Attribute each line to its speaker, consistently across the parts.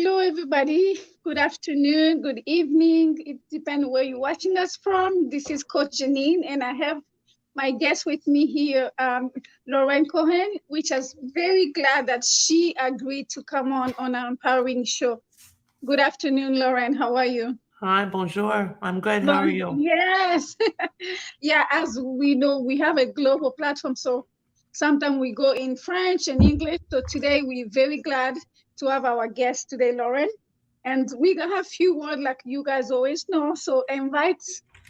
Speaker 1: Hello, everybody. Good afternoon, good evening. It depends where you're watching us from. This is Coach Jeanine, and I have my guest with me here, Lauren Cohen, which is very glad that she agreed to come on our empowering show. Good afternoon, Lauren. How are you?
Speaker 2: Hi, bonjour. I'm good. How are
Speaker 1: Bon,
Speaker 2: you?
Speaker 1: yes. Yeah, as we know, we have a global platform. So sometimes we go in French and English. So today we're very glad to have our guest today, Lauren. And we're gonna have few words like you guys always know. So invite,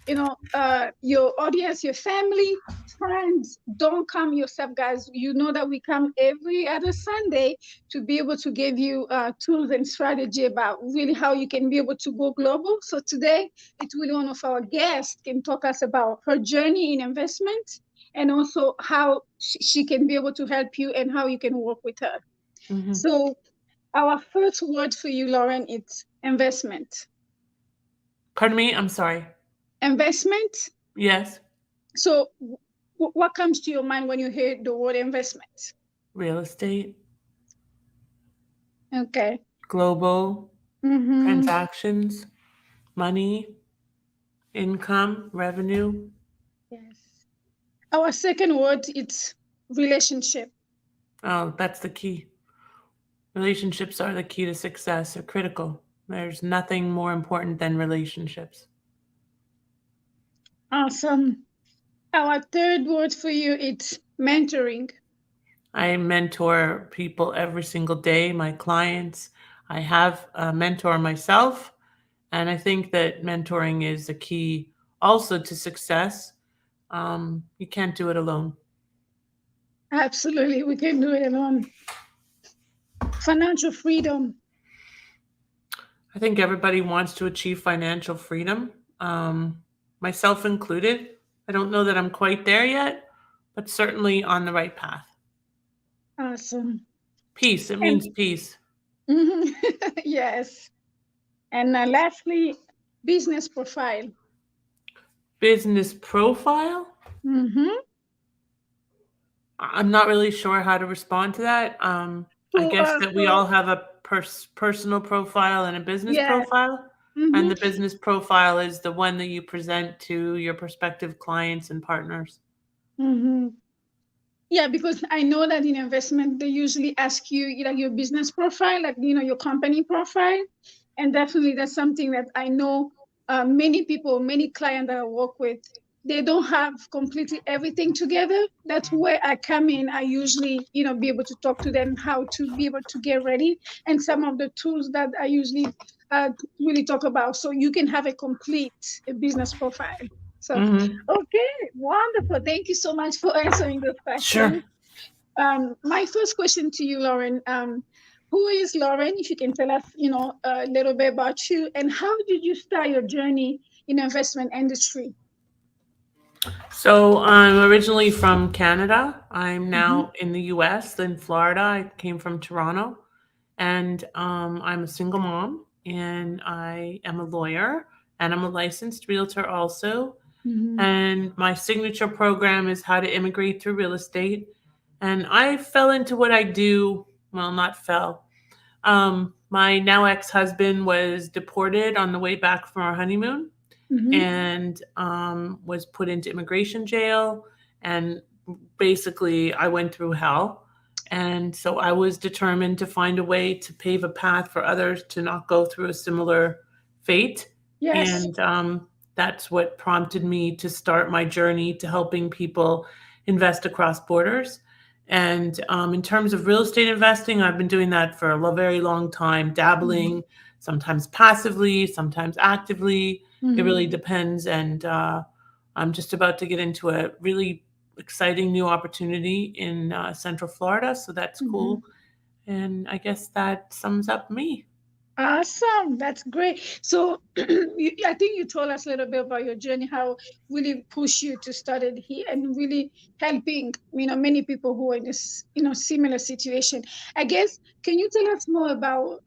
Speaker 1: your audience, your family, friends. Don't come yourself, guys. You know that we come every other Sunday to be able to give you tools and strategy about really how you can be able to go global. So today it's really one of our guests can talk us about her journey in investment and also how she can be able to help you and how you can work with her.
Speaker 2: hmm
Speaker 1: So our first word for you, Lauren, is investment.
Speaker 2: Pardon me? I'm sorry.
Speaker 1: Investment.
Speaker 2: Yes,
Speaker 1: So what comes to your mind when you hear the word investment?
Speaker 2: real estate,
Speaker 1: Okay.
Speaker 2: global
Speaker 1: Mm-hmm.
Speaker 2: transactions, money, income, revenue.
Speaker 1: Yes. Our second word is relationship.
Speaker 2: Oh, that's the key. Relationships are the key to success, are critical. There's nothing more important than relationships.
Speaker 1: Awesome. Our third word for you is mentoring.
Speaker 2: I mentor people every single day, my clients. I have a mentor myself, and I think that mentoring is the key also to success. You can't do it alone.
Speaker 1: Absolutely, we can do it alone. Financial freedom.
Speaker 2: I think everybody wants to achieve financial freedom, myself included. I don't know that I'm quite there yet, but certainly on the right path.
Speaker 1: Awesome.
Speaker 2: Peace, it
Speaker 1: And
Speaker 2: means peace.
Speaker 1: mhm, yes. And lastly, business profile.
Speaker 2: Business profile?
Speaker 1: Mm-hmm.
Speaker 2: I'm not really sure how to respond to that. I
Speaker 1: So,
Speaker 2: guess that we
Speaker 1: so
Speaker 2: all have a personal profile and a business
Speaker 1: yes.
Speaker 2: profile. And
Speaker 1: Mm-hmm.
Speaker 2: the business profile is the one that you present to your prospective clients and partners.
Speaker 1: Mm-hmm. Yeah, because I know that in investment they usually ask you like your business profile, like your company profile, and definitely that's something that I know many people, many clients that I work with, they don't have completely everything together. That's where I come in. I usually be able to talk to them how to be able to get ready and some of the tools that I usually uh, really talk about, so you can have a complete business profile. So,
Speaker 2: hmm
Speaker 1: okay, wonderful. Thank you so much for answering those
Speaker 2: Sure.
Speaker 1: questions. My first question to you, Lauren, who is Lauren? If you can tell us, a little bit about you and how did you start your journey in investment industry?
Speaker 2: So I'm originally from Canada. I'm
Speaker 1: Mm-hmm.
Speaker 2: now in the US, in Florida. I came from Toronto, and I'm a single mom, and I am a lawyer, and I'm a licensed realtor also.
Speaker 1: Mm-hmm.
Speaker 2: And my signature program is How to Immigrate Through Real Estate. And I fell into what I do. Well, not fell. My now ex-husband was deported on the way back from our honeymoon,
Speaker 1: Mm-hmm.
Speaker 2: and was put into immigration jail. And basically, I went through hell. And so I was determined to find a way to pave a path for others to not go through a similar fate.
Speaker 1: Yes.
Speaker 2: And that's what prompted me to start my journey to helping people invest across borders. And in terms of real estate investing, I've been doing that for a very long time,
Speaker 1: Mm-hmm.
Speaker 2: dabbling, sometimes passively, sometimes actively. It
Speaker 1: Mm-hmm.
Speaker 2: really depends. And I'm just about to get into a really exciting new opportunity in Central Florida. So that's
Speaker 1: Mm-hmm.
Speaker 2: cool. And I guess that sums up me.
Speaker 1: Awesome. That's great. So I think you told us a little bit about your journey, how really push you to start it here and really helping, many people who are in this, similar situation. I guess, can you tell us more about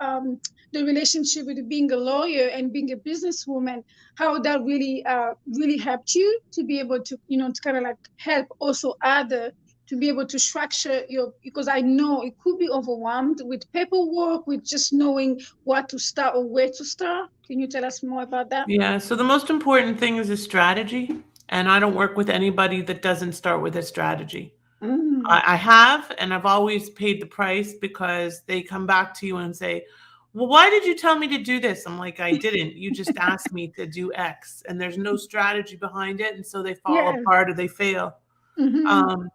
Speaker 1: the relationship with being a lawyer and being a businesswoman, how that really, really helped you to be able to, to kind of like help also other to be able to structure your, because I know it could be overwhelmed with paperwork, with just knowing what to start or where to start. Can you tell us more about that?
Speaker 2: Yeah, so the most important thing is a strategy, and I don't work with anybody that doesn't start with a strategy.
Speaker 1: Mm,
Speaker 2: I have, and I've always paid the price because they come back to you and say, "Well, why did you tell me to do this?" I'm like, "I didn't. You just asked me to do X," and there's no strategy behind it, and so they fall
Speaker 1: yeah.
Speaker 2: apart or they fail.
Speaker 1: Mm-hmm.
Speaker 2: Um,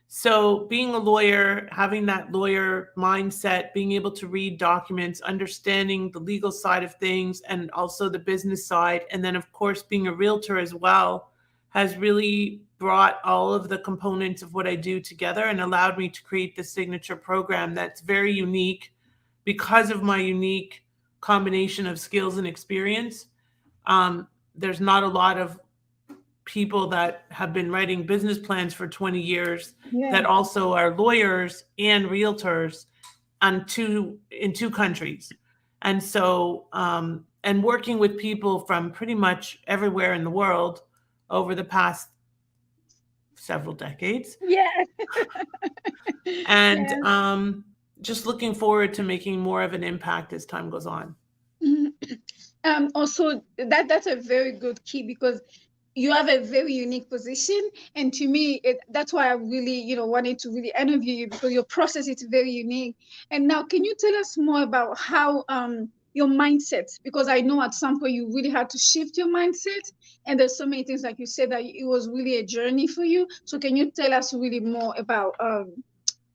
Speaker 2: so being a lawyer, having that lawyer mindset, being able to read documents, understanding the legal side of things and also the business side, and then of course being a realtor as well, has really brought all of the components of what I do together and allowed me to create this signature program that's very unique because of my unique combination of skills and experience. Um, there's not a lot of people that have been writing business plans for 20 years
Speaker 1: Yeah.
Speaker 2: that also are lawyers and realtors in two countries. And so, and working with people from pretty much everywhere in the world over the past several decades.
Speaker 1: Yeah.
Speaker 2: And
Speaker 1: Yeah.
Speaker 2: just looking forward to making more of an impact as time goes on.
Speaker 1: Mhm. Also, that's a very good key because you have a very unique position, and to me that's why I really wanted to really interview you, because your process is very unique. And now, can you tell us more about how your mindset, because I know at some point you really had to shift your mindset, and there's so many things like you said that it was really a journey for you. So can you tell us really more about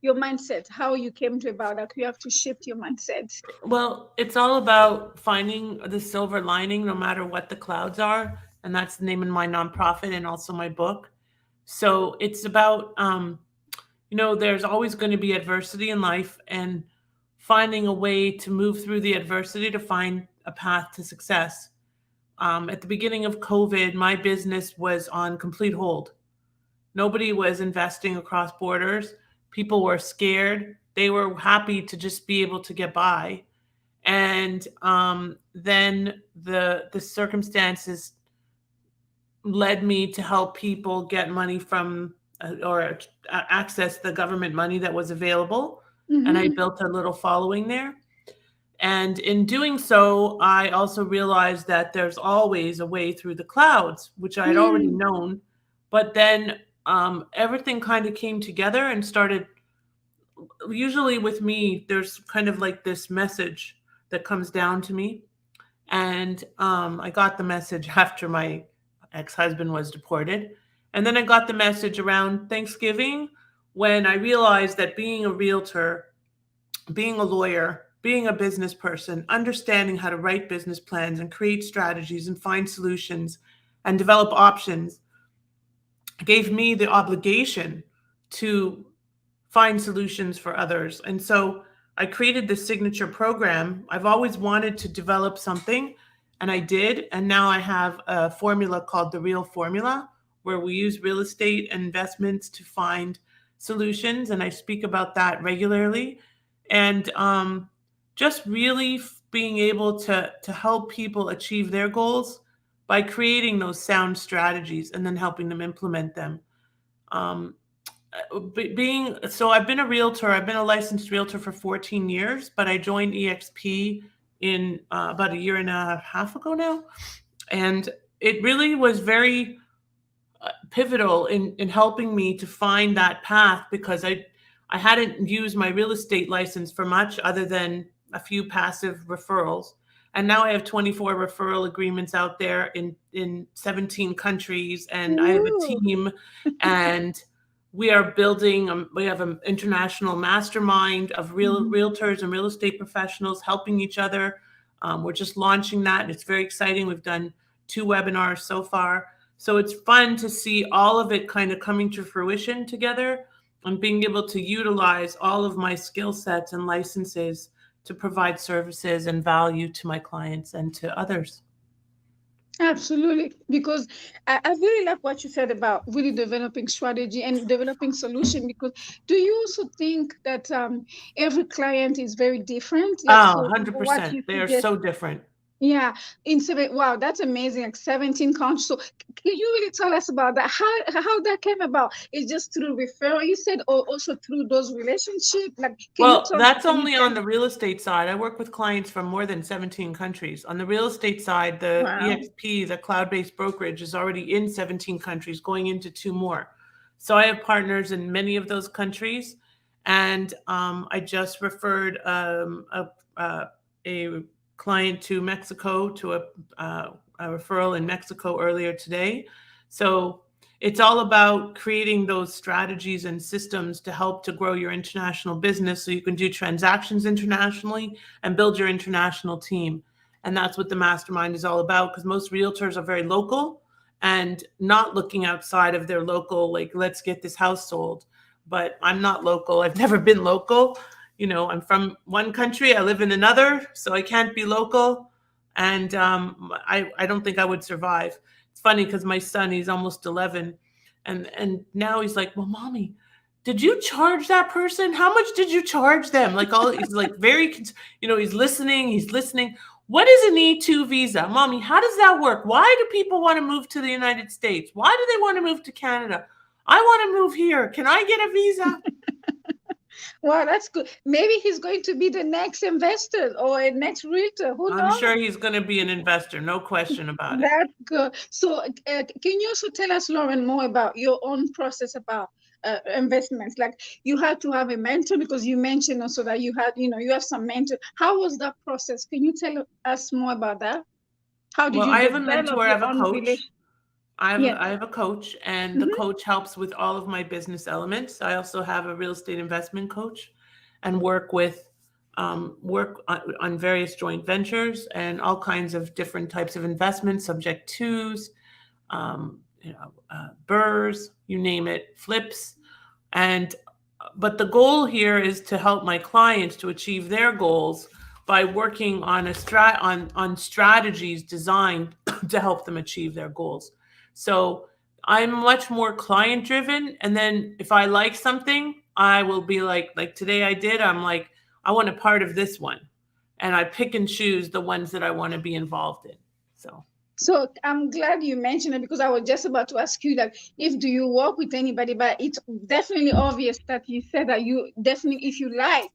Speaker 1: your mindset, how you came to about that you have to shift your mindset?
Speaker 2: Well, it's all about finding the silver lining no matter what the clouds are. And that's the name of my nonprofit and also my book. So it's about, there's always going to be adversity in life and finding a way to move through the adversity to find a path to success. At the beginning of COVID, my business was on complete hold. Nobody was investing across borders. People were scared. They were happy to just be able to get by. And then the circumstances led me to help people get money from or access the government money that was available. And I
Speaker 1: Mm-hmm.
Speaker 2: built a little following there. And in doing so, I also realized that there's always a way through the clouds, which I had already
Speaker 1: Mm,
Speaker 2: known. But then everything kind of came together and started. Usually, with me, there's kind of like this message that comes down to me. And I got the message after my ex husband was deported. And then I got the message around Thanksgiving when I realized that being a realtor, being a lawyer, being a business person, understanding how to write business plans and create strategies and find solutions and develop options gave me the obligation to find solutions for others. And so I created this signature program. I've always wanted to develop something, and I did. And now I have a formula called the Real Formula, where we use real estate and investments to find solutions. And I speak about that regularly. And just really being able to help people achieve their goals by creating those sound strategies and then helping them implement them. Um, being so I've been a realtor. I've been a licensed realtor for 14 years, but I joined EXP in about a year and a half ago now, and it really was very pivotal in helping me to find that path because I hadn't used my real estate license for much other than a few passive referrals. And now I have 24 referral agreements out there in 17 countries, and I have a
Speaker 1: ooh,
Speaker 2: team, and we are building. We have an international mastermind of
Speaker 1: mhm.
Speaker 2: realtors and real estate professionals helping each other. We're just launching that, and it's very exciting. We've done 2 webinars so far, so it's fun to see all of it kind of coming to fruition together and being able to utilize all of my skill sets and licenses to provide services and value to my clients and to others.
Speaker 1: Absolutely, because I really like what you said about really developing strategy and developing solution. Because do you also think that every client is very different? Like,
Speaker 2: Oh,
Speaker 1: so what
Speaker 2: 100%.
Speaker 1: you
Speaker 2: They are
Speaker 1: suggest,
Speaker 2: so different.
Speaker 1: Yeah, in seven. Wow, that's amazing. Like 17 countries. So, can you really tell us about that? How that came about? It's just through referral, you said, or also through those relationships. Like, can you
Speaker 2: Well,
Speaker 1: talk?
Speaker 2: that's
Speaker 1: Can you
Speaker 2: only
Speaker 1: tell?
Speaker 2: on the real estate side. I work with clients from more than 17 countries. On the real estate side, the
Speaker 1: Wow.
Speaker 2: EXP, the cloud-based brokerage, is already in 17 countries, going into two more. So I have partners in many of those countries, and I just referred a client to Mexico to a referral in Mexico earlier today. So it's all about creating those strategies and systems to help to grow your international business so you can do transactions internationally and build your international team. And that's what the mastermind is all about, because most realtors are very local and not looking outside of their local, like, let's get this house sold. But I'm not local. I've never been local. I'm from one country, I live in another, so I can't be local. And I don't think I would survive. It's funny because my son, he's almost 11, and now he's like, "Well, mommy, did you charge that person? How much did you charge them?" Like, all he's like very, he's listening. He's listening. What is an E2 visa, mommy? How does that work? Why do people want to move to the United States? Why do they want to move to Canada? I want to move here. Can I get a visa?
Speaker 1: Wow, that's good. Maybe he's going to be the next investor or a next realtor. Who
Speaker 2: I'm
Speaker 1: knows?
Speaker 2: sure he's going to be an investor, no question about it.
Speaker 1: That's good. So, can you also tell us, Lauren, more about your own process about investments? Like, you had to have a mentor because you mentioned also that you had, you have some mentor. How was that process? Can you tell us more about that? How did
Speaker 2: Well,
Speaker 1: you
Speaker 2: I have a
Speaker 1: develop
Speaker 2: mentor, I
Speaker 1: your
Speaker 2: have a
Speaker 1: own
Speaker 2: coach.
Speaker 1: relation?
Speaker 2: I have
Speaker 1: Yes.
Speaker 2: I have a coach, and the
Speaker 1: Hmm.
Speaker 2: coach helps with all of my business elements. I also have a real estate investment coach, and work on various joint ventures and all kinds of different types of investments, subject twos, burrs, you name it, flips, and but the goal here is to help my clients to achieve their goals by working on on strategies designed to help them achieve their goals. So I'm much more client driven, and then if I like something, I will be like today I did. I'm like, I want a part of this one, and I pick and choose the ones that I want to be involved in. So
Speaker 1: So I'm glad you mentioned it because I was just about to ask you, like, if do you work with anybody, but it's definitely obvious that you said that you definitely, if you like,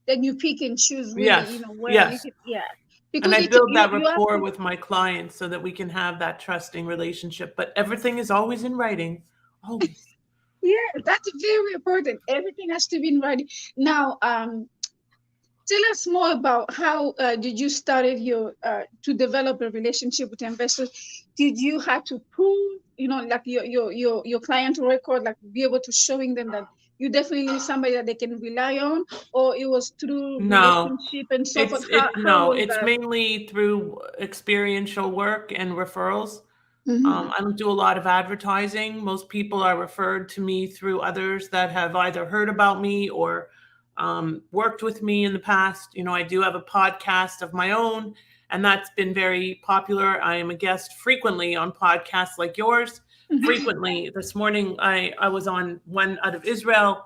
Speaker 1: then you pick and choose really,
Speaker 2: yes,
Speaker 1: where you
Speaker 2: yes.
Speaker 1: can, yeah,
Speaker 2: And
Speaker 1: because
Speaker 2: I
Speaker 1: it's
Speaker 2: build
Speaker 1: you,
Speaker 2: that
Speaker 1: you have
Speaker 2: rapport
Speaker 1: to,
Speaker 2: with my clients so that we can have that trusting relationship. But everything is always in writing, always.
Speaker 1: yeah, that's very important. Everything has to be in writing. Now, tell us more about how did you started your to develop a relationship with investors. Did you have to prove, like your client record, like be able to showing them that you definitely somebody that they can rely on, or it was through
Speaker 2: No,
Speaker 1: relationship and so forth?
Speaker 2: it's
Speaker 1: How
Speaker 2: it
Speaker 1: how
Speaker 2: no,
Speaker 1: was
Speaker 2: it's
Speaker 1: that?
Speaker 2: mainly through experiential work and referrals.
Speaker 1: Hmm.
Speaker 2: I don't do a lot of advertising. Most people are referred to me through others that have either heard about me or worked with me in the past. I do have a podcast of my own, and that's been very popular. I am a guest frequently on podcasts like yours. Frequently, this morning I was on one out of Israel.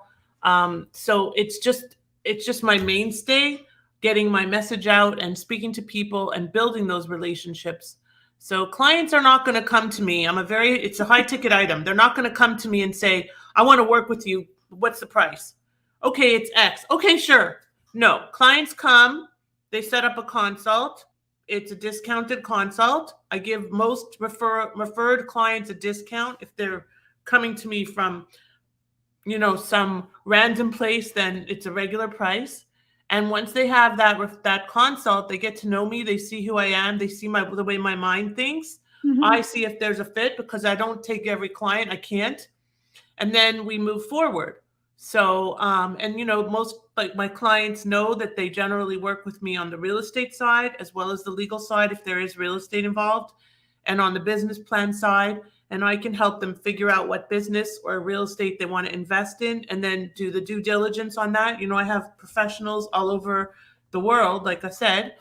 Speaker 2: So it's just my mainstay, getting my message out and speaking to people and building those relationships. So clients are not going to come to me. It's a high ticket item. They're not going to come to me and say, I want to work with you. What's the price? Okay, it's X. Okay, sure. No, clients come, they set up a consult. It's a discounted consult. I give most referred clients a discount if they're coming to me from some random place, then it's a regular price. And once they have that consult, they get to know me, they see who I am, they see the way my mind thinks. I
Speaker 1: Hmm.
Speaker 2: see if there's a fit, because I don't take every client. I can't. And then we move forward. So and most, like, my clients know that they generally work with me on the real estate side as well as the legal side if there is real estate involved, and on the business plan side. And I can help them figure out what business or real estate they want to invest in, and then do the due diligence on that. I have professionals all over the world, like I said,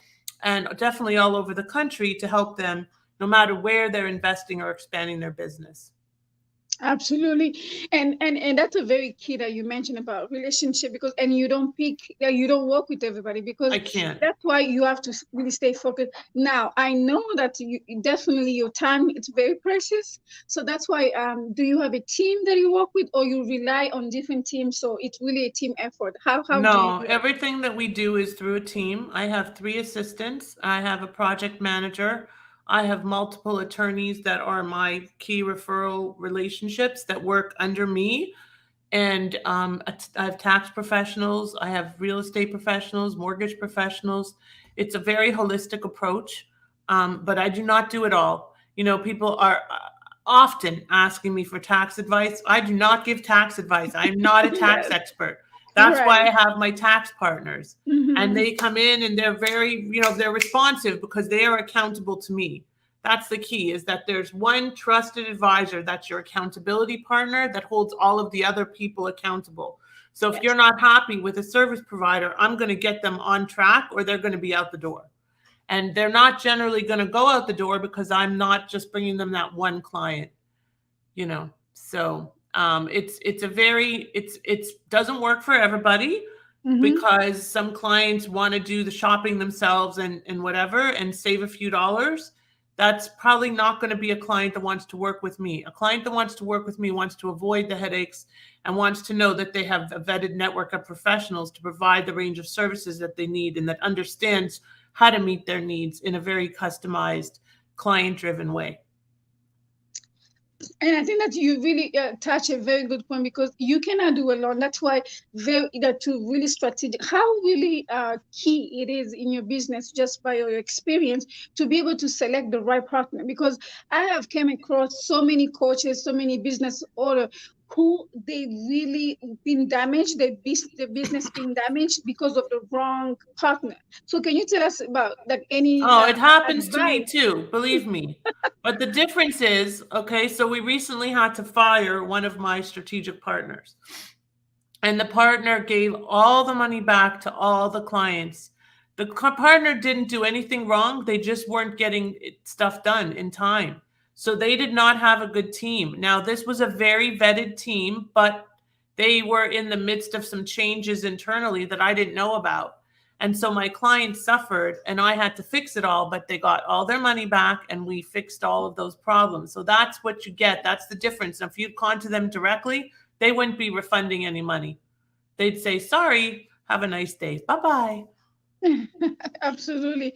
Speaker 2: and definitely all over the country, to help them no matter where they're investing or expanding their business.
Speaker 1: Absolutely. And that's a very key that you mentioned about relationship, because and you don't pick, you don't work with everybody, because
Speaker 2: I can't.
Speaker 1: that's why you have to really stay focused. Now, I know that you definitely, your time, it's very precious. So that's why, do you have a team that you work with, or you rely on different teams? So it's really a team effort. How do you
Speaker 2: No,
Speaker 1: do that?
Speaker 2: everything that we do is through a team. I have three assistants. I have a project manager. I have multiple attorneys that are my key referral relationships that work under me. And I have tax professionals, I have real estate professionals, mortgage professionals. It's a very holistic approach, but I do not do it all. You know, people are often asking me for tax advice. I do not give tax advice. I'm not a tax
Speaker 1: Yes,
Speaker 2: expert. That's why
Speaker 1: right.
Speaker 2: I have my tax partners. And
Speaker 1: Hmm.
Speaker 2: they come in and they're very, they're responsive because they are accountable to me. That's the key, is that there's one trusted advisor that's your accountability partner that holds all of the other people accountable. So if
Speaker 1: Yes,
Speaker 2: you're not happy with a service provider, I'm going to get them on track or they're going to be out the door. And they're not generally going to go out the door because I'm not just bringing them that one client, you know. So it's a very it's doesn't work for everybody
Speaker 1: hmm,
Speaker 2: because some clients want to do the shopping themselves and whatever and save a few dollars. That's probably not going to be a client that wants to work with me. A client that wants to work with me wants to avoid the headaches and wants to know that they have a vetted network of professionals to provide the range of services that they need and that understands how to meet their needs in a very customized, client driven way.
Speaker 1: and I think that you really touch a very good point, because you cannot do alone. That's why very that to really strategic, how really key it is in your business, just by your experience, to be able to select the right partner. Because I have came across so many coaches, so many business owners who they really been damaged, their business being damaged because of the wrong partner. So can you tell us about like any
Speaker 2: Oh, it happens to me
Speaker 1: advice?
Speaker 2: too, believe me. But the difference is, okay, so we recently had to fire one of my strategic partners. And the partner gave all the money back to all the clients. The partner didn't do anything wrong. They just weren't getting stuff done in time. So they did not have a good team. Now, this was a very vetted team, but they were in the midst of some changes internally that I didn't know about. And so my clients suffered and I had to fix it all, but they got all their money back and we fixed all of those problems. So that's what you get. That's the difference. And if you'd gone to them directly, they wouldn't be refunding any money. They'd say, sorry, have a nice day. Bye bye.
Speaker 1: Absolutely.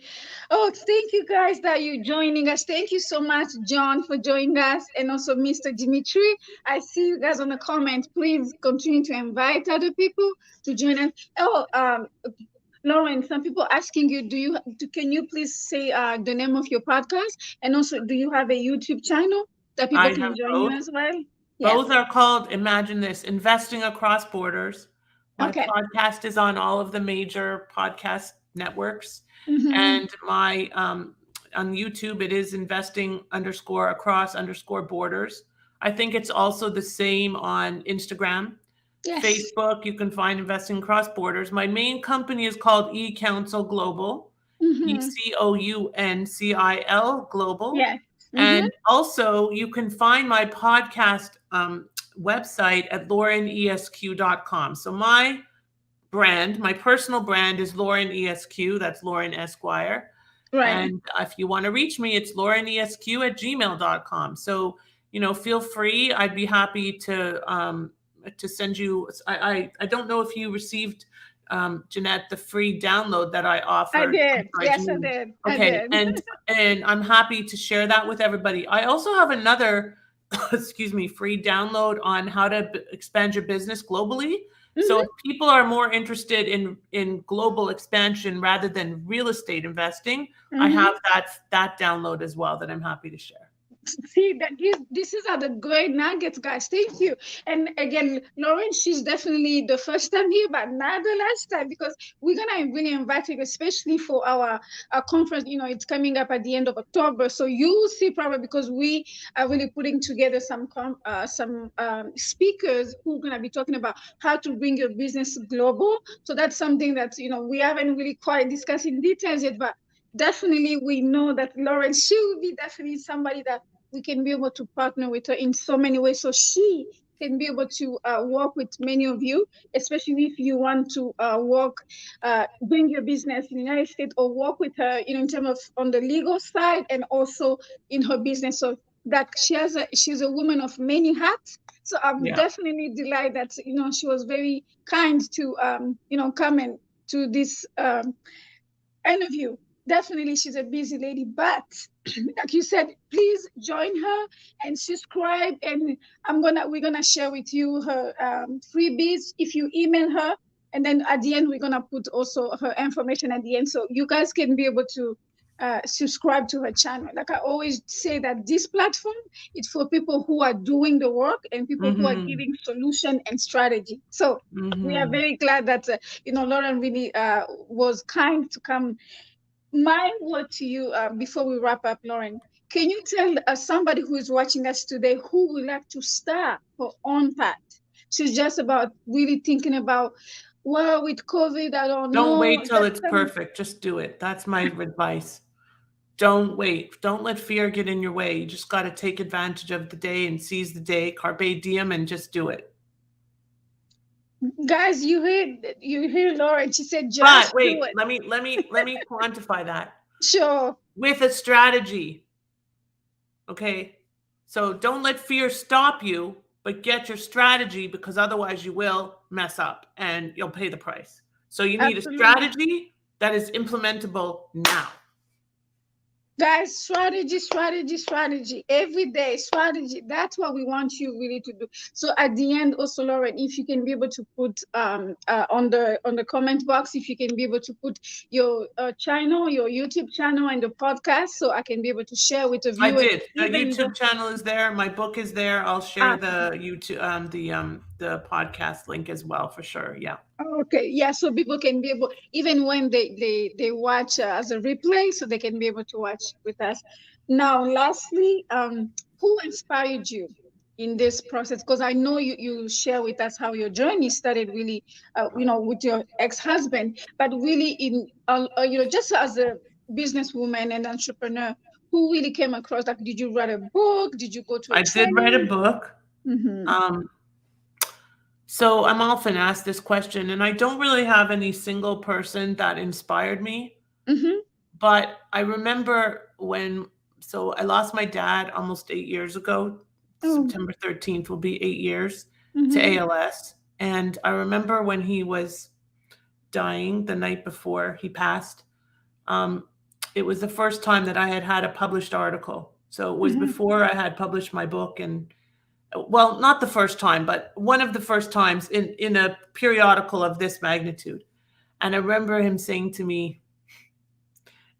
Speaker 1: Oh, thank you guys that you joining us. Thank you so much, John, for joining us, and also Mr. Dimitri. I see you guys on the comment. Please continue to invite other people to join us. Oh, Lauren, some people asking you, can you please say the name of your podcast, and also do you have a YouTube channel that people
Speaker 2: I
Speaker 1: can
Speaker 2: have
Speaker 1: join you
Speaker 2: both.
Speaker 1: as well? Yes.
Speaker 2: Both are called, imagine this, Investing Across Borders. My
Speaker 1: Okay.
Speaker 2: podcast is on all of the major podcast networks.
Speaker 1: Mm-hmm.
Speaker 2: And my on YouTube, it is investing underscore across underscore borders. I think it's also the same on Instagram.
Speaker 1: Yes.
Speaker 2: Facebook, you can find Investing Across Borders. My main company is called eCouncil Global,
Speaker 1: Mm-hmm.
Speaker 2: ECOUNCIL Global.
Speaker 1: Yes. Mm-hmm.
Speaker 2: And also, you can find my podcast website at laurenesq.com. So, my brand, my personal brand is Lauren ESQ. That's Lauren Esquire.
Speaker 1: Right.
Speaker 2: And if you want to reach me, it's laurenesq@gmail.com. So, feel free. I'd be happy to send you. I don't know if you received, Jeanette, the free download that I
Speaker 1: I
Speaker 2: offered
Speaker 1: did.
Speaker 2: by
Speaker 1: Yes, I
Speaker 2: Jeanine.
Speaker 1: did. I
Speaker 2: Okay,
Speaker 1: did.
Speaker 2: and I'm happy to share that with everybody. I also have another, excuse me, free download on how to expand your business globally. So if
Speaker 1: Mm-hmm.
Speaker 2: people are more interested in global expansion rather than real estate investing, I have
Speaker 1: Mm-hmm.
Speaker 2: that download as well that I'm happy to share.
Speaker 1: See that this is are the great nuggets, guys. Thank you. And again, Lauren, she's definitely the first time here, but not the last time, because we're gonna really invite you, especially for our conference. It's coming up at the end of October, so you'll see probably, because we are really putting together some speakers who are gonna be talking about how to bring your business global. So that's something that we haven't really quite discussed in details yet, but definitely we know that Lauren, she will be definitely somebody that we can be able to partner with her in so many ways. So she can be able to work with many of you, especially if you want to bring your business in the United States or work with her, in terms of on the legal side and also in her business. So that she's a woman of many hats. So I'm
Speaker 2: Yeah.
Speaker 1: definitely delighted that she was very kind to come and to this interview. Definitely, she's a busy lady, but like you said, please join her and subscribe. And we're gonna share with you her freebies if you email her. And then at the end, we're gonna put also her information at the end, so you guys can be able to subscribe to her channel. Like I always say, that this platform is for people who are doing the work and people who are
Speaker 2: Mm-hmm.
Speaker 1: giving solution and strategy. So we are
Speaker 2: Mm-hmm.
Speaker 1: very glad that Lauren really was kind to come. My word to you, before we wrap up, Lauren, can you tell somebody who is watching us today who would like to start her own path? She's just about really thinking about, well, with COVID, I don't
Speaker 2: Don't
Speaker 1: know.
Speaker 2: wait till
Speaker 1: Just
Speaker 2: it's
Speaker 1: tell me.
Speaker 2: perfect. Just do it. That's my advice. Don't wait. Don't let fear get in your way. You just got to take advantage of the day and seize the day, carpe diem, and just do it.
Speaker 1: Guys, you hear Lauren. She said,
Speaker 2: But
Speaker 1: just do
Speaker 2: wait,
Speaker 1: it.
Speaker 2: let me quantify that
Speaker 1: Sure.
Speaker 2: with a strategy. Okay? So don't let fear stop you, but get your strategy, because otherwise you will mess up and you'll pay the price. So you need a
Speaker 1: Absolutely.
Speaker 2: strategy that is implementable now.
Speaker 1: Guys, strategy, strategy, strategy. Every day, strategy. That's what we want you really to do. So at the end, also, Lauren, if you can be able to put on the comment box, if you can be able to put your channel, your YouTube channel, and the podcast, so I can be able to share with the
Speaker 2: I
Speaker 1: viewers,
Speaker 2: did. The
Speaker 1: even the
Speaker 2: YouTube channel is there. My book is there. I'll share the YouTube, the podcast link as well for sure. Yeah.
Speaker 1: okay, yeah, so people can be able, even when they watch as a replay, so they can be able to watch with us. Now, lastly, who inspired you in this process? Because I know you share with us how your journey started really, with your ex-husband, but really just as a businesswoman and entrepreneur, who really came across? Like, did you write a book? Did you go to a
Speaker 2: I did write a
Speaker 1: training?
Speaker 2: book.
Speaker 1: Mm-hmm.
Speaker 2: Um, so I'm often asked this question, and I don't really have any single person that inspired me.
Speaker 1: Mm-hmm.
Speaker 2: But I remember so I lost my dad almost 8 years ago.
Speaker 1: Oh.
Speaker 2: September 13th will be 8 years to
Speaker 1: Mm-hmm.
Speaker 2: ALS. And I remember when he was dying the night before he passed, um, it was the first time that I had had a published article. So it was
Speaker 1: Mm-hmm.
Speaker 2: before I had published my book, and well, not the first time, but one of the first times in a periodical of this magnitude. And I remember him saying to me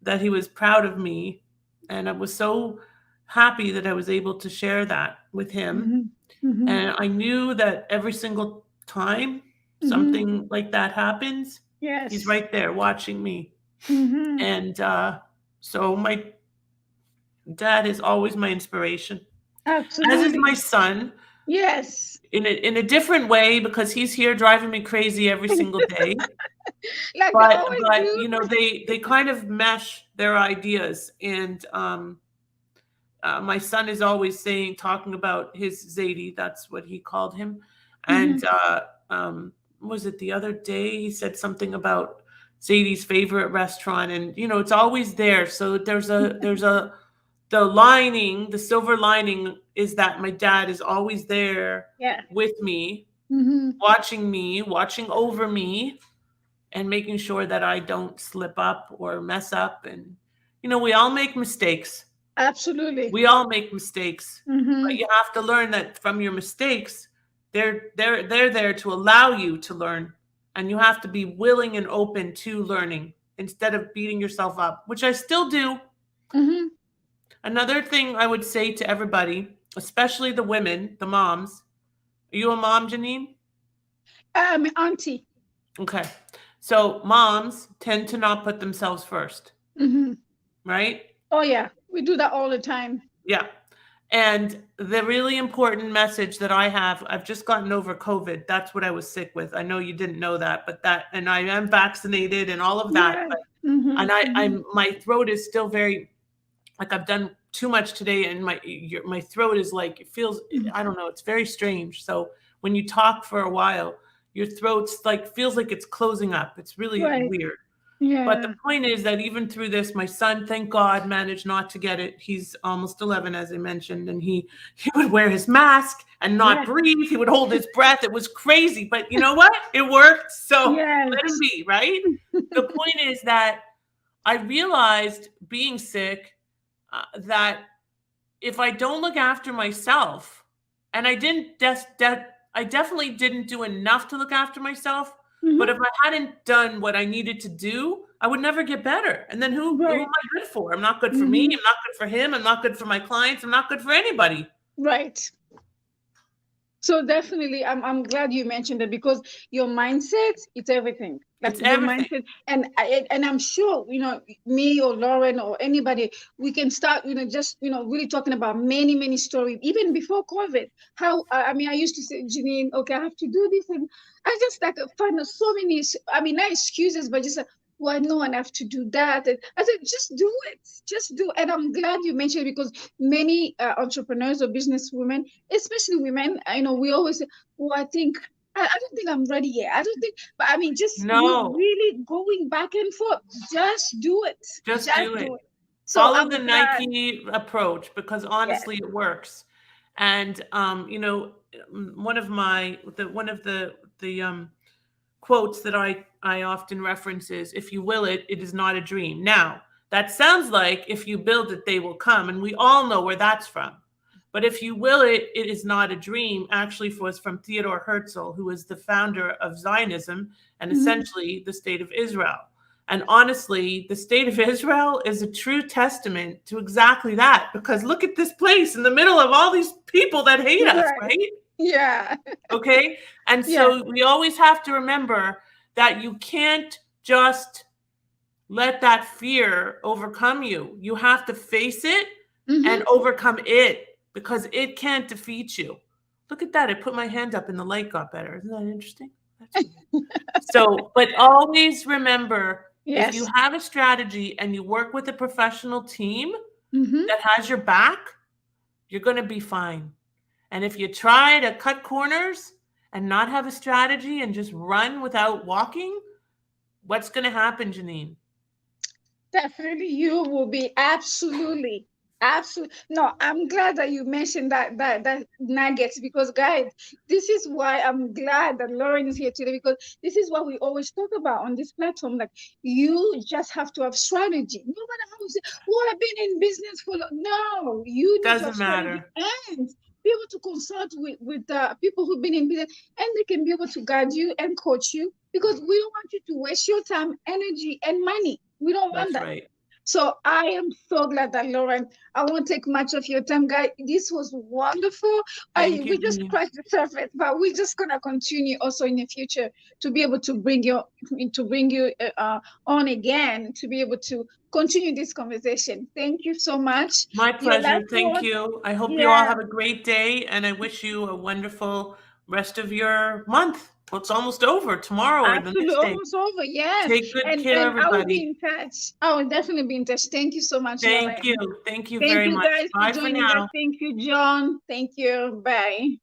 Speaker 2: that he was proud of me, and I was so happy that I was able to share that with him.
Speaker 1: Mm-hmm. Mm-hmm.
Speaker 2: And I knew that every single time
Speaker 1: Mm-hmm.
Speaker 2: something like that happens, he's
Speaker 1: Yes.
Speaker 2: right there watching me.
Speaker 1: Mm-hmm.
Speaker 2: And so my dad is always my inspiration, as is my
Speaker 1: Absolutely.
Speaker 2: son,
Speaker 1: Yes.
Speaker 2: in a different way, because he's here driving me crazy every single day.
Speaker 1: Like they
Speaker 2: But
Speaker 1: always
Speaker 2: but
Speaker 1: do.
Speaker 2: you know, they kind of mesh their ideas, and my son is always talking about his Zadie. That's what he called him.
Speaker 1: Mm-hmm.
Speaker 2: And was it the other day? He said something about Zadie's favorite restaurant, and it's always there. So the silver lining is that my dad is always there
Speaker 1: Yeah.
Speaker 2: with
Speaker 1: Mm-hmm.
Speaker 2: me, watching over me, and making sure that I don't slip up or mess up. And we all make mistakes.
Speaker 1: Absolutely.
Speaker 2: We all make mistakes, but
Speaker 1: Mm-hmm.
Speaker 2: you have to learn that from your mistakes. They're there to allow you to learn, and you have to be willing and open to learning instead of beating yourself up, which I still do.
Speaker 1: Mm-hmm.
Speaker 2: Another thing I would say to everybody, especially the women, the moms. Are you a mom, Jeanine?
Speaker 1: Auntie.
Speaker 2: Okay. So moms tend to not put themselves first,
Speaker 1: Mm-hmm.
Speaker 2: right?
Speaker 1: Oh yeah, we do that all the time.
Speaker 2: Yeah. And the really important message that I've just gotten over COVID. That's what I was sick with. I know you didn't know that, and I am vaccinated and all of that.
Speaker 1: Yeah.
Speaker 2: But,
Speaker 1: Mm-hmm.
Speaker 2: and
Speaker 1: Mm-hmm.
Speaker 2: my throat is still very, like, I've done too much today, and my throat is like, it feels,
Speaker 1: Mhm.
Speaker 2: I don't know, it's very strange. So when you talk for a while, your throat's like feels like it's closing up. It's really
Speaker 1: Right.
Speaker 2: weird. But the
Speaker 1: Yeah.
Speaker 2: point is that even through this, my son, thank God, managed not to get it. He's almost 11, as I mentioned, and he would wear his mask and not
Speaker 1: Yeah.
Speaker 2: breathe. He would hold his breath. It was crazy, but you know what? It worked. So let him
Speaker 1: Yes.
Speaker 2: be, right? The point is that I realized being sick that if I don't look after myself, and I definitely didn't do enough to look after myself, but if
Speaker 1: Hmm.
Speaker 2: I hadn't done what I needed to do, I would never get better. And then who am
Speaker 1: Right.
Speaker 2: I good for? I'm not good for me.
Speaker 1: Hmm.
Speaker 2: I'm not good for him. I'm not good for my clients. I'm not good for anybody.
Speaker 1: Right. So definitely, I'm glad you mentioned it because your mindset, it's everything. Like
Speaker 2: It's
Speaker 1: your
Speaker 2: everything.
Speaker 1: mindset, and I'm sure me or Lauren or anybody, we can start just really talking about many stories even before COVID. How I mean, I used to say, Jeanine, okay, I have to do this, and I just like find so many. I mean, not excuses, but just well, no, I have to do that. And I said, just do it, just do. And I'm glad you mentioned it because many entrepreneurs or business women, especially women, we always say, oh, I don't think I'm ready yet. I don't think, but I mean, just
Speaker 2: No,
Speaker 1: really going back and forth. Just do it.
Speaker 2: just
Speaker 1: Just
Speaker 2: do
Speaker 1: do
Speaker 2: it.
Speaker 1: it. So
Speaker 2: Follow
Speaker 1: I'm
Speaker 2: the
Speaker 1: glad.
Speaker 2: Nike approach because
Speaker 1: Yes.
Speaker 2: honestly, it works. And one of the quotes that I often reference is, if you will it, it is not a dream. Now, that sounds like if you build it, they will come. And we all know where that's from. But if you will it, it is not a dream, actually was from Theodore Herzl, who was the founder of Zionism and
Speaker 1: Mhm.
Speaker 2: essentially the state of Israel. And honestly, the state of Israel is a true testament to exactly that. Because look at this place in the middle of all these people that hate us,
Speaker 1: Right.
Speaker 2: right?
Speaker 1: Yeah.
Speaker 2: Okay. And
Speaker 1: Yeah.
Speaker 2: so we always have to remember that you can't just let that fear overcome you. You have to face it and
Speaker 1: Hmm.
Speaker 2: overcome it because it can't defeat you. Look at that. I put my hand up and the light got better. Isn't that interesting? That's weird. So, but always remember, if you
Speaker 1: Yes.
Speaker 2: have a strategy and you work with a professional team
Speaker 1: Hmm.
Speaker 2: that has your back, you're going to be fine. And if you try to cut corners and not have a strategy and just run without walking, what's going to happen, Jeanine?
Speaker 1: Definitely, you will be absolutely. No, I'm glad that you mentioned that nuggets because, guys, this is why I'm glad that Lauren is here today because this is what we always talk about on this platform. Like, you just have to have strategy. No matter how you say, "Well, I've been in business for no," you need to have
Speaker 2: Doesn't
Speaker 1: strategy
Speaker 2: matter.
Speaker 1: and be able to consult with people who've been in business, and they can be able to guide you and coach you because we don't want you to waste your time, energy, and money. We don't want
Speaker 2: That's
Speaker 1: that.
Speaker 2: right.
Speaker 1: So I am so glad that Lauren, I won't take much of your time, guys. This was wonderful.
Speaker 2: Thank you,
Speaker 1: We just
Speaker 2: Jeanine.
Speaker 1: scratched the surface, but we're just gonna continue also in the future to be able to bring you on again to be able to continue this conversation. Thank you so much.
Speaker 2: My
Speaker 1: Your
Speaker 2: pleasure.
Speaker 1: last
Speaker 2: Thank
Speaker 1: word,
Speaker 2: you. I hope you all
Speaker 1: yeah,
Speaker 2: have a great day and I wish you a wonderful rest of your month. Well, it's almost over tomorrow or the
Speaker 1: absolutely
Speaker 2: next day.
Speaker 1: almost over. Yes,
Speaker 2: Take good
Speaker 1: and
Speaker 2: care,
Speaker 1: and I will be
Speaker 2: everybody.
Speaker 1: in touch. I will definitely be in touch. Thank you so much,
Speaker 2: Thank
Speaker 1: Lauren.
Speaker 2: you. Thank you
Speaker 1: Thank
Speaker 2: very
Speaker 1: you
Speaker 2: much.
Speaker 1: guys for
Speaker 2: Bye for
Speaker 1: joining us.
Speaker 2: now.
Speaker 1: Thank you, John. Thank you. Bye.